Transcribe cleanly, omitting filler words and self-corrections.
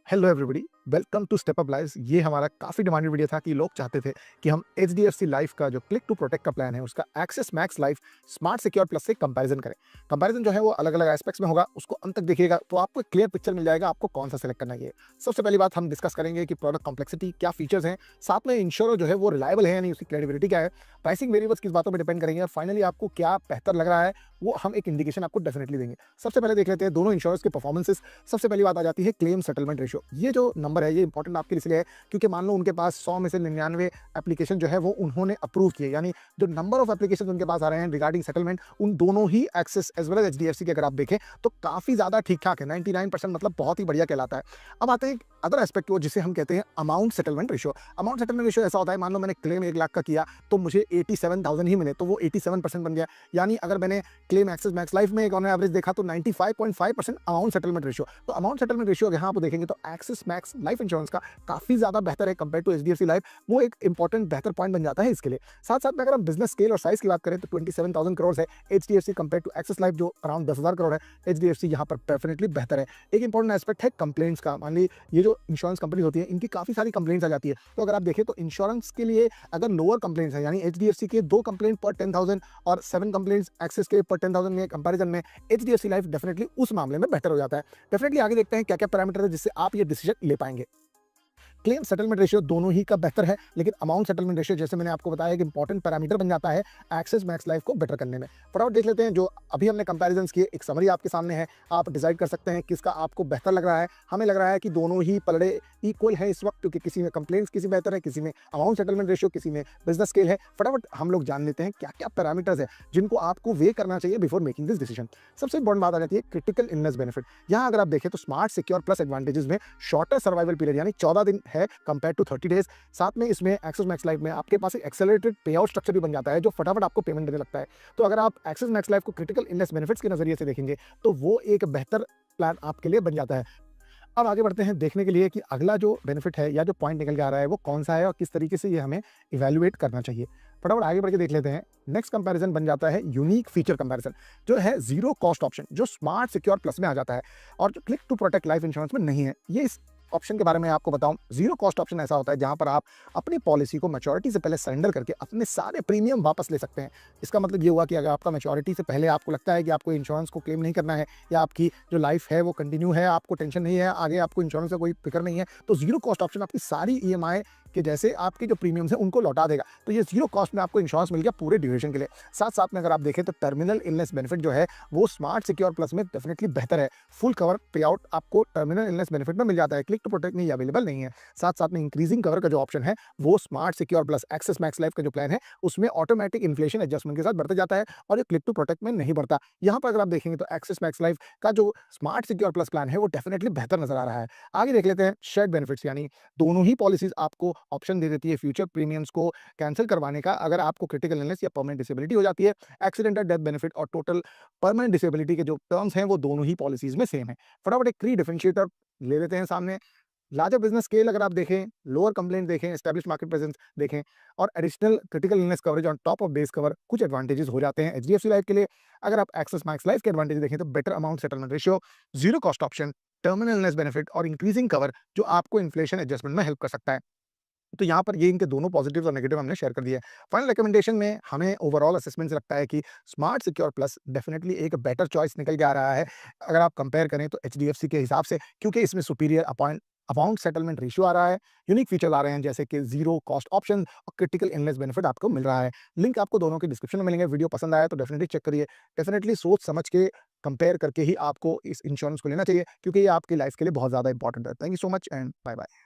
Hello everybody, welcome to step up life. ये हमारा काफ़ी डिमांडेड वीडियो था कि लोग चाहते थे कि हम एचडीएफसी लाइफ का जो क्लिक टू प्रोटेक्ट का प्लान है उसका axis max life smart secure plus से कंपैरिजन करें। कंपैरिजन जो है वो अलग अलग एस्पेक्ट्स में होगा, उसको अंत तक देखिएगा तो आपको एक क्लियर पिक्चर मिल जाएगा आपको कौन सा सेलेक्ट करना है। सबसे पहली बात हम डिस्कस करेंगे कि प्रोडक्ट कॉम्प्लेक्सिटी क्या फीचर्स हैं, साथ में इंश्योर जो है वो रिलायबल है यानी उसकी क्रेडिबिलिटी क्या है, प्राइसिंग वेरिएबल्स किस बातों पर डिपेंड करेंगे और फाइनली आपको क्या बेहतर लग रहा है वो हम एक इंडिकेशन आपको डेफिनेटली देंगे। सबसे पहले देख लेते हैं दोनों इंश्योरेंस के परफॉर्मेंसेस। सबसे पहली बात आ जाती है क्लेम सेटलमेंट रेशियो। ये जो नंबर है ये इंपॉर्टेंट आपके लिए इसलिए है क्योंकि मान लो उनके पास 100 में से 99 एप्लीकेशन जो है वो उन्होंने अप्रूव किए, यानी जो नंबर ऑफ एप्लीकेशन उनके पास आ रहे हैं रिगार्डिंग सेटलमेंट उन दोनों ही Axis as well as HDFC के अगर आप देखें तो काफ़ी ज़्यादा ठीक ठाक है। 99% मतलब बहुत ही बढ़िया कहलाता है। अब आते हैं अदर एस्पेक्ट को जिसे हम कहते हैं amount settlement ratio. Amount settlement ratio ऐसा होता है, मान लो मैंने क्लेम 1 लाख का किया तो मुझे 87,000 ही मिले तो वो 87% बन गया। यानी अगर मैंने क्लेम एक्सिस मैक्स लाइफ में एक ऑन एवरेज देखा तो 95.5% अमाउंट सेटलमेंट रेशियो। तो अमाउंट सेटलमेंट रेशियो यहाँ आप देखेंगे तो एक्सिस मैक्स लाइफ इंश्योरेंस का काफ़ी ज़्यादा बेहतर है कंपेयर टू एचडीएफसी लाइफ। वो एक इंपॉर्टेंट बेहतर पॉइंट बन जाता है इसके लिए। साथ साथ में अगर हम बिजनेस स्केल और साइज की बात करें तो 27,000 करोड़ है HDFC compare to Axis life जो अराउंड 10,000 करोड़ है। एचडीएफसी यहाँ पर डेफिनेटली बेहतर है। एक इंपॉर्टेंट एस्पेक्ट है कंप्लेंट्स का। मान ली ये जो इंश्योरेंस कंपनी होती है इनकी काफ़ी सारी कंप्लेंट्स आ जाती है, तो अगर आप देखें तो इंश्योरेंस के लिए अगर लोअर कंप्लेंट्स है यानी एचडीएफसी के 2 कंप्लेंट पर 10,000 और 7 कंप्लेंट्स एक्सिस के पर 10,000 में कंपैरिजन में एचडीएफसी लाइफ डेफिनेटली उस मामले में बेहतर हो जाता है। डेफिनेटली आगे देखते हैं क्या क्या पैरामीटर है जिससे आप ये डिसीजन ले पाएंगे। क्लेम सेटलमेंट रेशियो दोनों ही का बेहतर है, लेकिन अमाउंट सेटलमेंट रेशियो जैसे मैंने आपको बताया कि इंपॉर्टेंट पैरामीटर बन जाता है एक्सिस मैक्स लाइफ को बेटर करने में। फटाफट देख लेते हैं जो अभी हमने कंपैरिजंस किए, एक समरी आपके सामने है। आप डिसाइड कर सकते हैं किसका आपको बेहतर लग रहा है। हमें लग रहा है कि दोनों ही पलड़े इक्वल है इस वक्त, क्योंकि किसी में कंप्लेंट्स किसी बेहतर है, किसी में अमाउंट सेटलमेंट रेशियो, किसी में बिजनेस स्केल है। फटाफट हम लोग जान लेते हैं क्या क्या पैरामीटर्स है जिनको आपको वे करना चाहिए बिफोर मेकिंग दिस डिसीजन। सबसे इंपॉर्टेंट बात आ जाती है क्रिटिकल इलनेस बेनिफिट। यहाँ अगर आप देखें तो स्मार्ट सिक्योर प्लस एडवांटेजेस में शॉर्टर सर्वाइवल पीरियड यानी 14 दिन है कंपेयर टू 30 डेज। साथ में इसमें एक्सिस मैक्स लाइफ में आपके पास एक एक्सेलरेटेड पे आउट स्ट्रक्चर भी बन जाता है जो फटाफट आपको पेमेंट देने लगता है। तो अगर आप एक्सिस मैक्स लाइफ को क्रिटिकल इलनेस बेनिफिट्स के नजरिए से देखेंगे तो वो एक बेहतर प्लान आपके लिए बन जाता है। अब आगे बढ़ते हैं देखने के लिए कि अगला जो बेनिफिट है या जो पॉइंट निकल के आ रहा है वो कौन सा है और किस तरीके से ये हमें इवैल्यूएट करना चाहिए। फटाफट आगे बढ़ के देख लेते हैं। नेक्स्ट कंपैरिजन बन जाता है यूनिक फीचर कंपैरिजन, जो है जीरो कॉस्ट ऑप्शन, जो स्मार्ट सिक्योर प्लस में आ जाता है और जो click to protect life insurance में नहीं है। ये इस ऑप्शन के बारे में आपको बताऊं, जीरो कॉस्ट ऑप्शन ऐसा होता है जहां पर आप अपनी पॉलिसी को मैच्योरिटी से पहले सरेंडर करके अपने सारे प्रीमियम वापस ले सकते हैं। इसका मतलब ये हुआ कि अगर आपका मैच्योरिटी से पहले आपको लगता है कि आपको इंश्योरेंस को क्लेम नहीं करना है या आपकी जो लाइफ है वो कंटिन्यू है, आपको टेंशन नहीं है, आगे आपको इंश्योरेंस का कोई फिक्र नहीं है, तो जीरो कॉस्ट ऑप्शन आपकी सारी ईएमआई के जैसे आपके जो प्रीमियम्स हैं उनको लौटा देगा। तो ये जीरो कॉस्ट में आपको इंश्योरेंस मिल गया पूरे ड्यूरेशन के लिए। साथ साथ में अगर आप देखें तो टर्मिनल इलनेस बेनिफिट जो है वो स्मार्ट सिक्योर प्लस में डेफिनेटली बेहतर है। फुल कवर पे आउट आपको टर्मिनल इलनेस बेनिफिट में मिल जाता है, क्लिक टू प्रोटेक्ट में अवेलेबल नहीं है। साथ साथ में इंक्रीजिंग कवर का जो ऑप्शन है वो smart secure plus axis max life का जो प्लान है उसमें ऑटोमेटिक इन्फ्लेशन एडजस्टमेंट के साथ बढ़ता जाता है और ये क्लिक टू प्रोटेक्ट में नहीं बढ़ता। यहाँ पर अगर आप देखेंगे तो एक्सिस मैक्स लाइफ का जो स्मार्ट सिक्योर प्लस प्लान है वो डेफिनेटली बेहतर नजर आ रहा है। आगे देख लेते हैं शेयर्ड बेनिफिट्स, यानी दोनों ही पॉलिसीज आपको ऑप्शन दे देती है फ्यूचर प्रीमियम्स को कैंसिल करवाने का अगर आपको क्रिटिकल इलनेस या परमानेंट डिसेबिलिटी हो जाती है। एक्सीडेंटल डेथ बेनिफिट और टोटल परमानेंट डिसेबिलिटी के जो टर्म्स हैं वो दोनों ही पॉलिसीज में सेम है। फटाफट एक की डिफरेंशिएटर ले लेते हैं सामने। लार्जर बिजनेस स्केल अगर आप देखें, लोअर कंप्लेंट देखें, एस्टैब्लिश मार्केट प्रेजेंस देखें और additional critical illness coverage on top of base cover, कुछ एडवांटेजेस हो जाते हैं एचडीएफसी लाइफ के लिए। अगर आप एक्सिस मैक्स लाइफ के एडवांटेज देखें तो better amount settlement ratio, zero cost option, terminal illness benefit और इंक्रीजिंग कवर जो आपको इन्फ्लेशन एडजस्टमेंट में हेल्प कर सकता है। तो यहाँ पर ये इनके दोनों पॉजिटिव्स और नेगेटिव हमने शेयर कर दिए। फाइनल रिकमेंडेशन में हमें ओवरऑल असेसमेंट से लगता है कि स्मार्ट सिक्योर प्लस डेफिनेटली एक बेटर चॉइस निकल के आ रहा है अगर आप कंपेयर करें तो एचडीएफसी के हिसाब से, क्योंकि इसमें सुपीरियर अमाउंट सेटलमेंट रेशियो आ रहा है, यूनिक फीचर आ रहे हैं जैसे कि जीरो कॉस्ट ऑप्शन और क्रिटिकल इलनेस बेनिफिट आपको मिल रहा है। लिंक आपको दोनों के डिस्क्रिप्शन में मिलेंगे। वीडियो पसंद आया तो डेफिनेटली चेक करिए। डेफिनेटली सोच समझ के कंपेयर करके ही आपको इस इंश्योरेंस को लेना चाहिए क्योंकि ये आपकी लाइफ के लिए बहुत ज़्यादा इंपॉर्टेंट है। Thank you so much and bye bye.